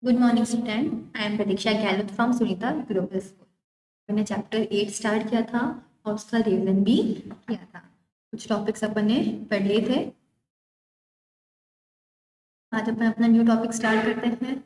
Good morning student. I am Pratiksha Gehlot from Sunita global school. मैंने chapter 8 start किया था और उसका रिवीजन भी किया था। कुछ टॉपिक्स अपन ने पढ़ लिए थे। आज अपन अपना न्यू टॉपिक स्टार्ट करते हैं।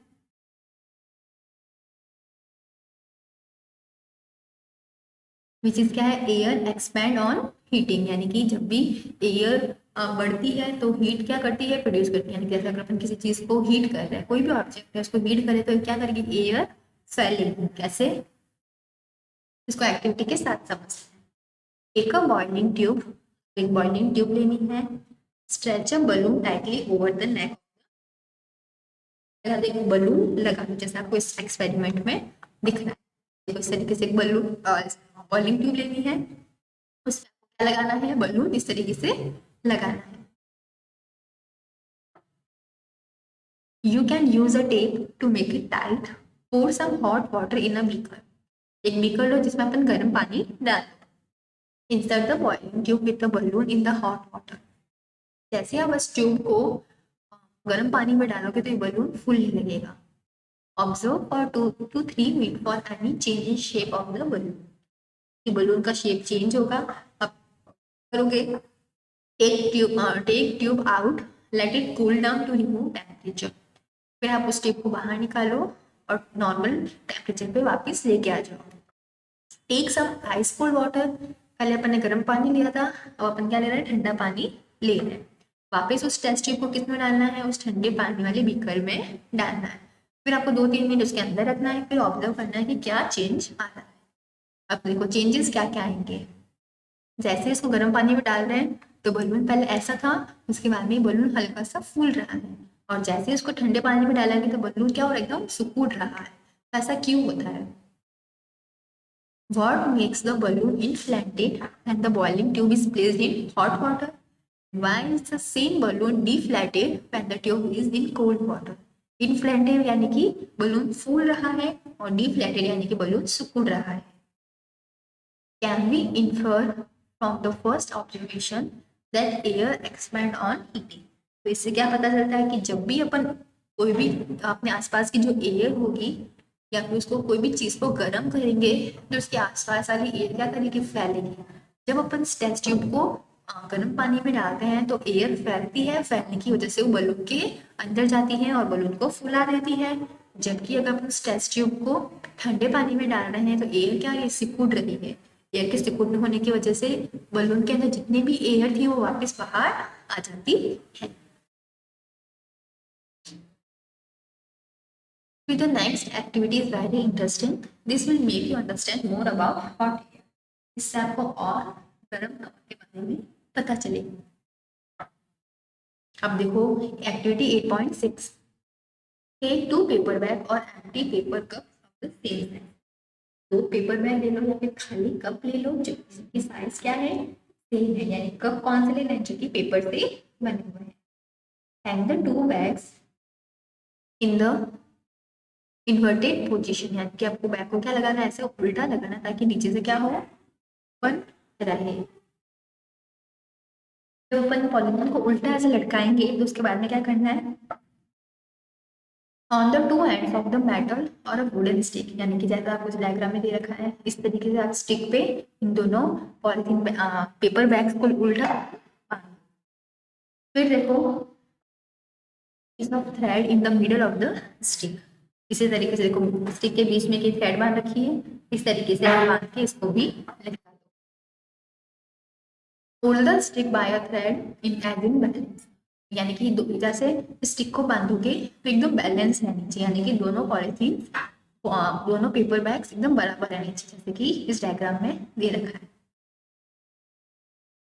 विच इज क्या है? Air expand on heating. यानी कि जब भी एयर बढ़ती है तो हीट क्या करती है? प्रोड्यूस करती है। यानी कि जैसे अगर अपन किसी चीज को हीट कर रहे हैं, कोई भी ऑब्जेक्ट है उसको हीट करे तो क्या करेगी? एयर फैलेगी। कैसे? इसको एक्टिविटी के साथ समझते हैं। एक बॉइलिंग ट्यूब, एक बॉइलिंग ट्यूब लेनी है। Stretch a balloon tightly over the neck. देखो बलून लगा दो जैसे आपको इस एक्सपेरिमेंट में दिख रहा है। देखो इस तरीके से एक बलून बॉइलिंग ट्यूब लेनी है, उस क्या लगाना है? बलून इस तरीके से लगाना है। You can use a tape to make it tight. pour some hot water in a beaker। एक बीकर लो जिसमें अपन गर्म पानी डाल दो। Insert the boiling tube with the balloon in the hot water. जैसे आप इस ट्यूब को गर्म पानी में डालोगे तो ये बलून फुलने लगेगा। Observe for 2 to 3 minute for any change in shape of the balloon. Balloon का शेप चेंज होगा। अब करोगे take tube out, let it cool down to remove temperature. फिर आप उस ट्यूब को बाहर निकालो और नॉर्मल टेम्परेचर पे वापस लेके आ जाओ। Take some ice cold water. पहले अपन ने गर्म पानी लिया था, अब अपन क्या ले रहे हैं? ठंडा पानी ले रहे हैं। वापस उस टेस्ट ट्यूब को किस में डालना है? उस ठंडे पानी वाले बीकर में डालना है। फिर आपको 2-3 मिनट उसके अंदर रखना है, फिर ऑब्जर्व करना है कि क्या चेंज आ रहा है। अब देखो चेंजेस क्या क्या आएंगे। जैसे इसको गर्म पानी में डाल रहे हैं तो बलून पहले ऐसा था, उसके बाद में बलून हल्का सा फूल रहा है। और जैसे इसको ठंडे पानी में डालेंगे तो बलून क्या हो रहा है? एकदम सिकुड़ रहा है। ऐसा क्यों होता है? What makes the balloon inflated when the boiling tube is placed in hot water? Why is the same balloon deflated when the tube is in cold water? Inflated यानी कि बलून फूल रहा है और deflated यानी कि बलून सिकुड़ रहा है। Can we infer from the first observation that air expand on heating? तो इससे क्या पता चलता है कि जब भी अपन कोई भी अपने आसपास की जो एयर होगी या फिर उसको कोई भी चीज को गर्म करेंगे तो उसके आसपास वाली एयर क्या करेगी? फैलेगी। जब अपन टेस्ट ट्यूब को गर्म पानी में डालते हैं तो एयर फैलती है, फैलने की वजह से वो बलून के अंदर जाती है और बलून को फुला देती है। जबकि अगर अपन टेस्ट ट्यूब को ठंडे पानी में डाल रहे हैं तो एयर क्या है? सिकुड़ रही है। एयर के सिकुड़ने होने की वजह से बलून के अंदर जितनी भी एयर थी वो वापस बाहर आ जाती है। The next activity is very interesting. This will make you understand more about hot air. इससे आपको और गर्म हवा के बारे में पता चलेगा। अब देखो एक्टिविटी 8.6। टेक 2 पेपर बैग और empty paper cup of the same size. 2 paper bag ले लो या फिर खाली कप ले लो जिसकी साइज क्या है? सेम है। यानी कप कौन से लेना है? जो कि पेपर से बने हुए हैं। Hang the 2 bags in the inverted position. यानी कि आपको बैग को क्या लगाना है? ऐसे उल्टा लगाना ताकि नीचे से क्या हो? बन रहे। जब अपन पॉलीथीन को उल्टा ऐसे लटकाएंगे तो उसके बाद में क्या करना है? On the 2 ends of the metal और अ वुडन स्टिक। यानी कि जैसा आपको डायग्राम में दे रखा है इस तरीके से आप स्टिक पे इन दोनों पॉलीथीन पेपर बैग्स को उल्टा। फिर देखो is of thread in the middle of the stick. इसी तरीके से देखो स्टिक के बीच में एक थ्रेड बांध रखी है, इस तरीके से आप बांध के इसको भी लटका दो। Hold the stick by a thread in as in balance. यानी कि जैसे स्टिक को बांधोगे तो एकदम बैलेंस है नीचे। यानी कि दोनों पॉलीथीन दोनों पेपर बैग्स एकदम बराबर है नीचे, जैसे कि इस डायग्राम में दे रखा है।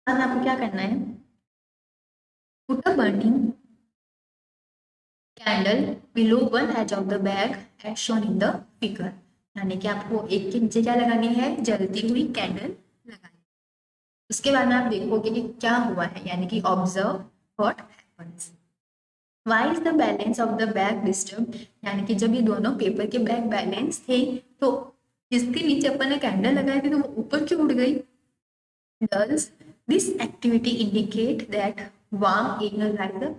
अब आपको क्या करना है? Put a burning candle below one edge of the bag as shown in the figure. यानी कि आपको एक के नीचे क्या लगानी है? जलती हुई कैंडल लगानी। उसके बाद में आप देखोगे कि क्या हुआ है। यानी कि observe what happens. Why is the balance of the bag disturb. यानी कि जब ये दोनों पेपर के बैग बैलेंस थे तो जिसके नीचे अपन ने कैंडल लगाई थी तो वो ऊपर क्यों उड़ गई? Does this activity indicate that warm air rises?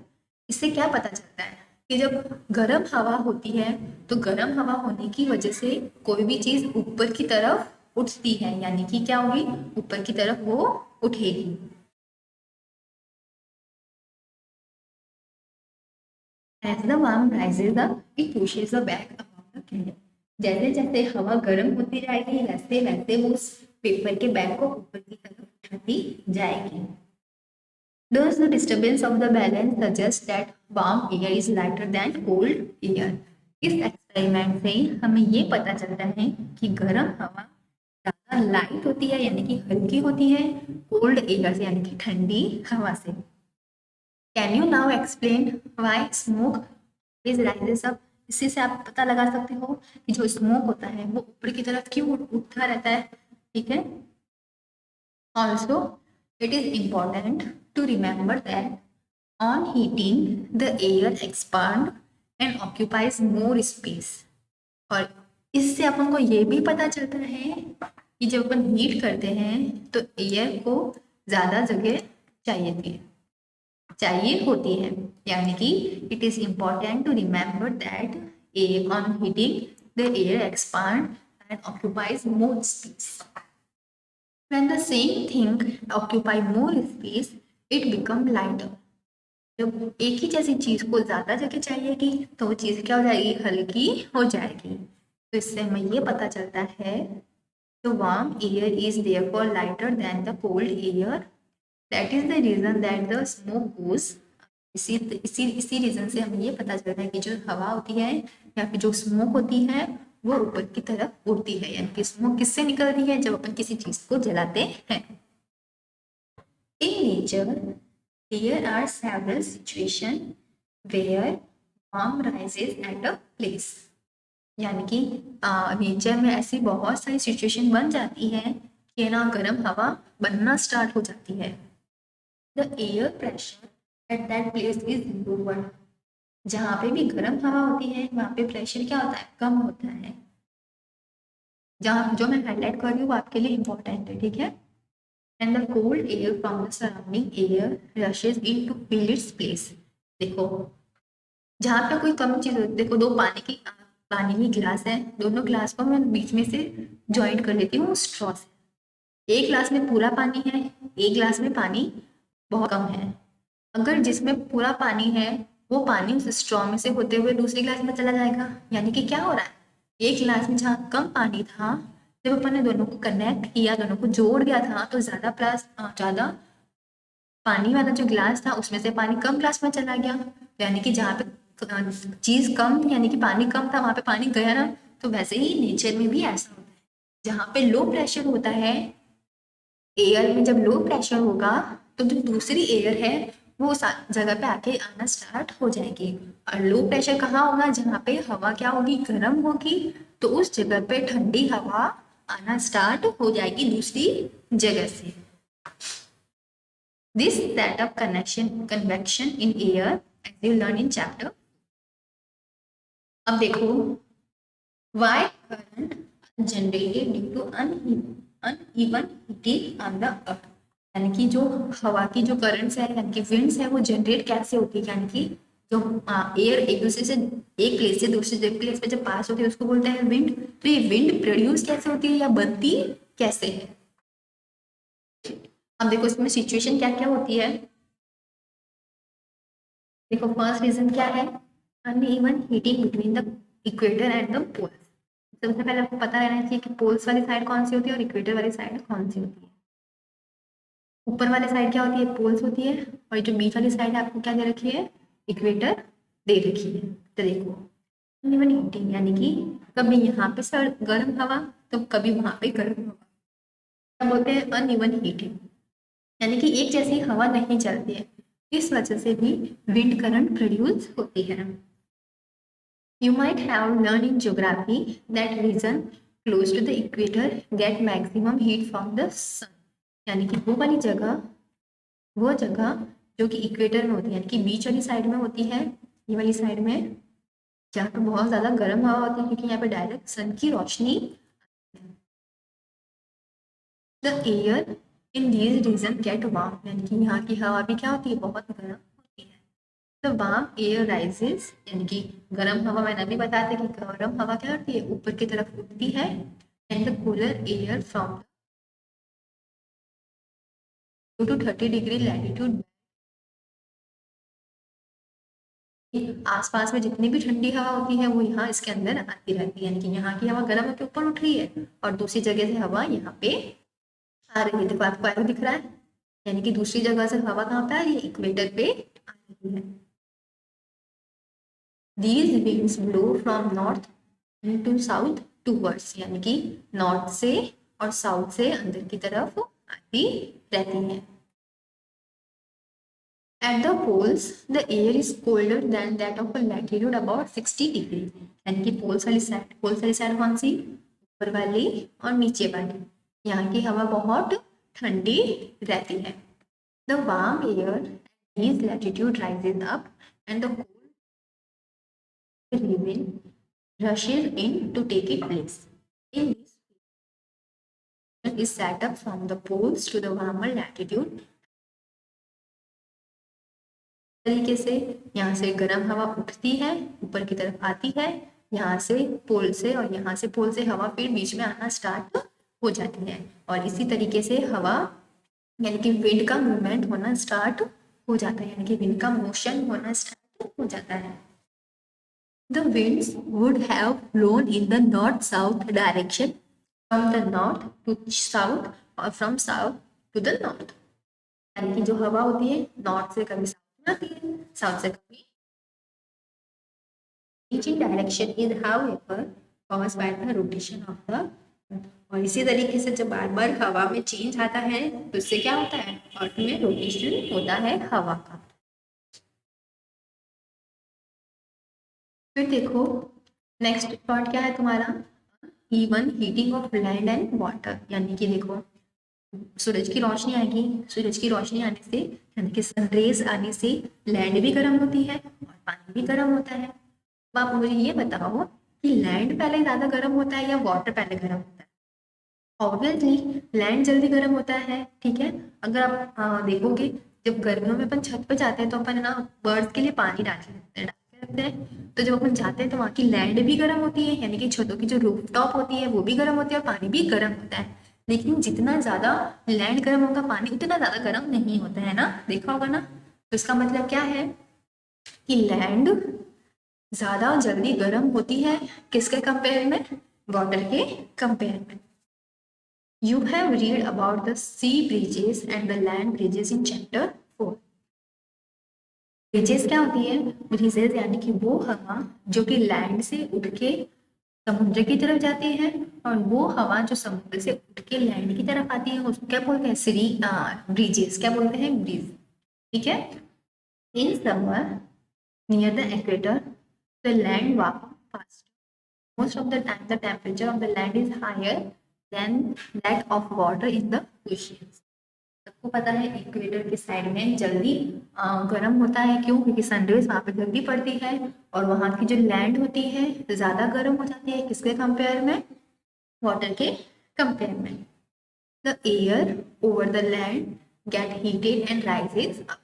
इससे क्या पता चलता है कि जब गर्म हवा होती है तो गर्म हवा होने की वजह से कोई भी चीज ऊपर की तरफ उठती है, यानी कि क्या होगी, ऊपर की तरफ वो उठेगी। As the worm rises up, it pushes the bag above the candle. जैसे जैसे हवा गर्म होती जाएगी वैसे वैसे वो उस पेपर के बैग को ऊपर की तरफ उठाती जाएगी। Thus, the disturbance of the balance suggests that warm air is lighter than cold air. इस एक्सपेरिमेंट से हमें ये पता चलता है कि गर्म हवा ज़्यादा लाइट होती है, यानी कि हल्की होती है, कोल्ड एयर से यानी कि ठंडी हवा से। Can you now explain why smoke is rises up? इसी से आप पता लगा सकते हो कि जो स्मोक होता है वो ऊपर की तरफ क्यों उठता रहता है। ठीक है। Also it is important to remember that on heating the air expand and occupies more space. और इससे अपन को ये भी पता चलता है कि जब अपन हीट करते हैं तो एयर को ज़्यादा जगह चाहिए होती है, यानी कि it is important to remember that on heating the air expand and occupies more space. When the same thing occupy more space it become lighter. जब एक ही जैसी चीज को ज्यादा जगह चाहिएगी तो वो चीज क्या हो जाएगी, हल्की हो जाएगी। तो इससे हमें ये पता चलता है the warm air is therefore lighter than the cold air. That is the reason that the smoke goes. इसी रीजन से हमें ये पता चलता है कि जो हवा होती है या फिर जो स्मोक होती है वो ऊपर की तरफ उड़ती है, यानी कि स्मोक किससे निकलती है, जब अपन किसी चीज को जलाते हैं। In nature, there are several situations where warm rises at a place. यानी कि नेचर में ऐसी बहुत सारी सिचुएशन बन जाती है कि ना गर्म हवा बनना स्टार्ट हो जाती है। The air pressure at that place is lower. जहाँ पे भी गर्म हवा होती है वहाँ पे प्रेशर क्या होता है, कम होता है। जहाँ जो मैं हाईलाइट कर रही हूँ वो आपके लिए इम्पोर्टेंट है, ठीक है। And the cold air from the surrounding air rushes in to fill its place. देखो जहाँ पे कोई कम चीज होती, देखो दो पानी की गिलास है, दोनों गिलास को मैं बीच में से ज्वाइंट कर लेती हूँ स्ट्रॉ से। एक गिलास में पूरा पानी है, एक गिलास में पानी बहुत कम है। अगर जिसमें पूरा पानी है वो पानी उस स्ट्रॉ में से होते हुए दूसरे गिलास में चला जाएगा, यानी कि क्या हो रहा है, एक गिलास में जहाँ कम पानी था जब अपन ने दोनों को कनेक्ट किया, दोनों को जोड़ दिया था तो ज्यादा पानी वाला जो गिलास था उसमें से पानी कम गिलास में चला गया। यानी कि जहाँ पे चीज कम थी, यानी कि पानी कम था, वहां पे पानी गया ना। तो वैसे ही नेचर में भी ऐसा होता है, जहाँ पे लो प्रेशर होता है एयर में, जब लो प्रेशर होगा तो जो दूसरी एयर है वो उस जगह पे आके आना स्टार्ट हो जाएगी। और लो प्रेशर कहाँ होगा, जहाँ पे हवा क्या होगी, गर्म होगी, तो उस जगह पे ठंडी हवा आना स्टार्ट हो जाएगी दूसरी जगह से। This set up convection in air as you learn in chapter। अब देखो why current generated due to uneven heating on the earth। यानी कि जो हवा की जो करंट्स है यानी कि विंड्स है वो जनरेट कैसे होती है, यानी कि जो एयर एक दूसरे से एक प्लेस से दूसरे प्लेस पे जब पास होती है उसको बोलते हैं विंड। तो ये विंड प्रोड्यूस कैसे होती है या बनती कैसे है। अब देखो इसमें सिचुएशन क्या क्या होती है। देखो फर्स्ट रीजन क्या है, uneven heating between the equator and the poles. सबसे पहले आपको पता रहना चाहिए कि पोल्स वाली साइड कौन सी होती है और इक्वेटर वाली साइड कौन सी होती है। ऊपर वाली साइड क्या होती है, पोल्स होती है, और जो बीच वाली साइड है आपको क्या दे रखी है, इक्वेटर दे रखी है। तो देखो अनइवन हीटिंग यानी कि कभी यहाँ पे गर्म हवा तो कभी वहां पे गर्म हवा, क्या बोलते हैं, अनइवन हीटिंग। यानी कि एक जैसी हवा नहीं चलती है, इस वजह से भी विंड करंट प्रोड्यूस होती है। You might have learned in geography that region close to the equator get maximum heat from the sun। यानी कि वो जगह जो कि इक्वेटर में होती है, यानी कि बीच वाली साइड में होती है, ये वाली साइड में, जहाँ पे बहुत ज्यादा गर्म हवा होती है क्योंकि यहाँ पे डायरेक्ट सन की रोशनी। The air in these region get warm, यानी कि यहाँ की हवा भी क्या होती है, बहुत गर्म होती है। द वार्म एयर राइजेस, यानी कि गर्म हवा, मैंने अभी बताया था कि गर्म हवा क्या होती है, ऊपर की तरफ उठती है, and the cooler air from 2 to 30 degree latitude, आसपास में जितनी भी ठंडी हवा होती है वो यहाँ इसके अंदर आती रहती है, यानी कि यहाँ की हवा गर्म होकर ऊपर उठ रही है और दूसरी जगह से हवा यहाँ पे आ रही है। देखो आपको एरो दिख रहा है, यानी कि दूसरी जगह से हवा कहाँ पे आ रही है, इक्वेटर पे आ रही है। These winds blow from north into south towards, यानी कि नॉर्थ से और साउथ से अंदर की तरफ आती रहती है। At the poles, the air is colder than that of a latitude about 60 degree, यानी कि पोल्स वाली साइड कौन सी, ऊपर वाली और नीचे वाली, यहाँ की हवा बहुत ठंडी रहती है। The warm air at these latitude rises up and the cold region rushes in to take its place. In this is set up from the poles to the warmer latitude, तरीके से यहाँ से गर्म हवा उठती है, ऊपर की तरफ आती है, यहाँ से पोल से और यहाँ से पोल से हवा फिर बीच में आना स्टार्ट हो जाती है, और इसी तरीके से हवा यानी कि विंड का मूवमेंट होना स्टार्ट हो जाता है, यानी कि विंड का मोशन होना स्टार्ट हो जाता है। The winds would have blown in the north-south direction from the north to south और from south to the north, यानी कि जो हवा होती है नॉर्थ से कभी साउथ में आती है, साउथ से कभी, each in direction is however caused by the rotation of the, और इसी तरीके से जब बार बार हवा में चेंज आता है तो इससे क्या होता है, अर्थ में रोटेशन होता है हवा का। फिर देखो नेक्स्ट पार्ट क्या है तुम्हारा, even heating of land and water, यानी कि देखो सूरज की रोशनी आएगी, सूरज की रोशनी आने से यानी कि सनरेज आने से लैंड भी गर्म होती है और पानी भी गर्म होता है। अब आप मुझे ये बताओ कि लैंड पहले ज्यादा गर्म होता है या वाटर पहले गर्म होता है। ऑब्वियसली लैंड जल्दी गर्म होता है, ठीक है। अगर आप देखोगे जब गर्मियों में अपन छत पे जाते हैं तो अपन ना बर्ड्स के लिए पानी डाल के रखते हैं, तो जब अपन जाते हैं तो वहाँ की लैंड भी गर्म होती है, यानी कि छतों की जो रूफ टॉप होती है वो भी गर्म होती है और पानी भी गर्म होता है। लेकिन जितना ज्यादा लैंड गर्म होगा पानी उतना ज्यादा गर्म नहीं होता है ना, देखा होगा ना। तो इसका मतलब क्या है कि लैंड ज्यादा जल्दी गर्म होती है, किसके कंपेयर में, वाटर के कंपेयर में। You have read about the sea bridges and the land bridges in chapter 4. Bridges क्या होती है, ब्रिजेस यानी कि वो हवा जो कि लैंड से उठ के समुद्र की तरफ जाती है, और वो हवा जो समुद्र से उठ के लैंड की तरफ आती है उसको क्या बोलते हैं, सी ब्रिजेस, क्या बोलते हैं, ब्रिज, ठीक है। In summer near the equator the land warm fast, most of the time the temperature of the land is higher than that of water in the oceans. सबको पता है इक्वेटर के साइड में जल्दी गर्म होता है, क्यों, क्योंकि सनरेज वहाँ पे जल्दी पड़ती है और वहाँ की जो लैंड होती है ज्यादा गर्म हो जाती है, किसके कंपेयर में, वाटर के कंपेयर में। The air over the land gate heated and rises up,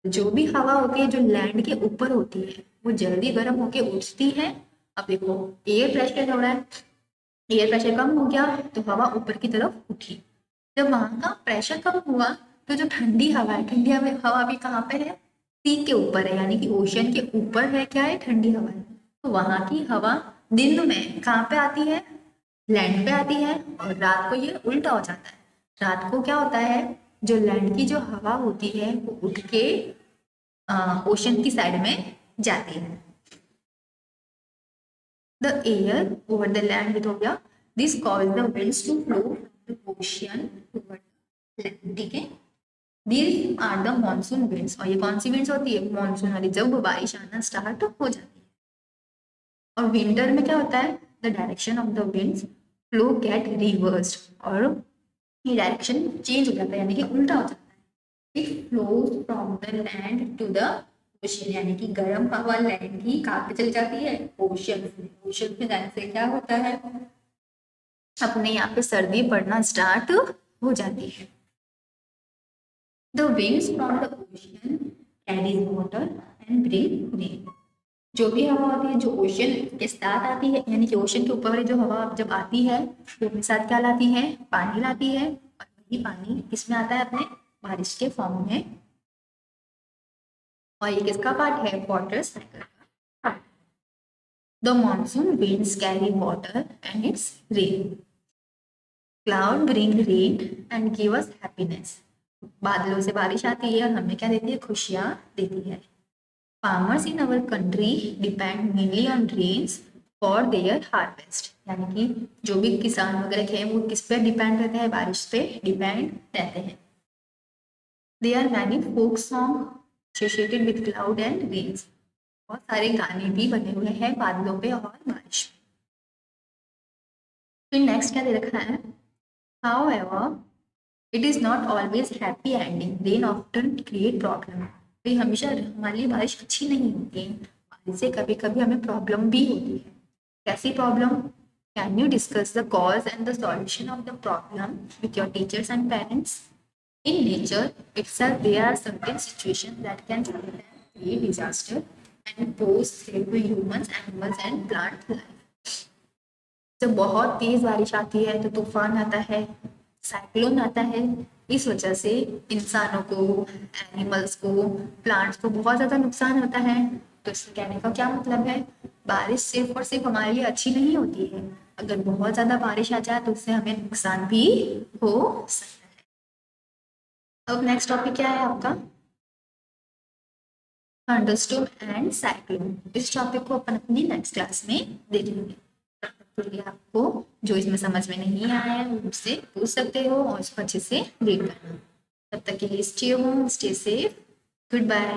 जो भी हवा होती है जो लैंड के ऊपर होती है वो जल्दी गर्म होके उठती है। अब देखो एयर प्रेशर हो रहा है, एयर प्रेशर कम हो गया तो हवा ऊपर की तरफ उठी, जब वहां का प्रेशर कम हुआ तो जो ठंडी हवा है, ठंडी हवा भी कहाँ पे है, सी के ऊपर है, यानी कि ओशन के ऊपर है, क्या है, ठंडी हवा है। तो वहां की हवा दिन में कहाँ पे आती है, लैंड पे आती है, और रात को ये उल्टा हो जाता है। रात को क्या होता है, जो लैंड की जो हवा होती है वो उठ के ओशन की साइड में जाती है। The air over the land with हो गया, this causes the winds to flow from the ocean toward the land, ठीक है। These are the monsoon winds, और ये कौन सी winds होती है, मानसून वाली, जब बारिश आना स्टार्ट हो जाती है। और विंटर में क्या होता है, the direction of the winds flow get reversed, और ये डायरेक्शन चेंज हो जाता है, यानी कि उल्टा हो जाता है। It flows from the land to the ocean, यानी कि गर्म हवा लैंड की कहाँ पे चली जाती है, ओशन में। ओशन में जाने से क्या होता है, अपने यहाँ पे सर्दी पड़ना स्टार्ट हो जाती है। The winds from the ocean carries water and bring rain. जो भी हवा होती है जो ओशन के साथ आती है, यानी कि ओशन के ऊपर वाली जो हवा जब आती है वो अपने साथ क्या लाती है, पानी लाती है, और वही पानी किसमें आता है, अपने बारिश के फॉर्म में। और ये किसका पार्ट है, वाटर साइकिल का part. The monsoon winds carry water and it's rain. Cloud bring rain and give us happiness. बादलों से बारिश आती है और हमें क्या देती है, खुशियाँ देती है। Farmers in our country depend mainly on rains for their harvest. यानी कि जो भी किसान वगैरह हैं वो किस पे डिपेंड रहते हैं, बारिश पे डिपेंड रहते हैं। They are many folk song associated with cloud and rains. बहुत सारे गाने भी बने हुए हैं बादलों पे और बारिश पे। फिर नेक्स्ट क्या दे रखा है, however it is not always happy ending, rain often create problem। भाई हमेशा हमारे लिए बारिश अच्छी नहीं होती, बारिश से कभी कभी हमें प्रॉब्लम भी होती है। कैसी problem, can you discuss the cause and the solution of the problem with your teachers and parents. In nature itself there are certain situations that can sometimes create disaster and pose threat to humans, animals and plant life। जब बहुत तेज बारिश आती है तो तूफान आता है, cyclone आता है, इस वजह से इंसानों को, एनिमल्स को, प्लांट्स को बहुत ज़्यादा नुकसान होता है। तो इससे कहने का क्या मतलब है, बारिश सिर्फ और सिर्फ हमारे लिए अच्छी नहीं होती है, अगर बहुत ज़्यादा बारिश आ जाए तो उससे हमें नुकसान भी हो सकता है। अब नेक्स्ट टॉपिक क्या है आपका, थंडरस्टॉर्म एंड साइक्लोन। इस टॉपिक को अपन अपनी नेक्स्ट क्लास में देखेंगे। तो ये आपको जो इसमें समझ में नहीं आया है उससे पूछ सकते हो और इसको अच्छे से रीड करना। तब तक के लिए stay home, stay safe, good bye.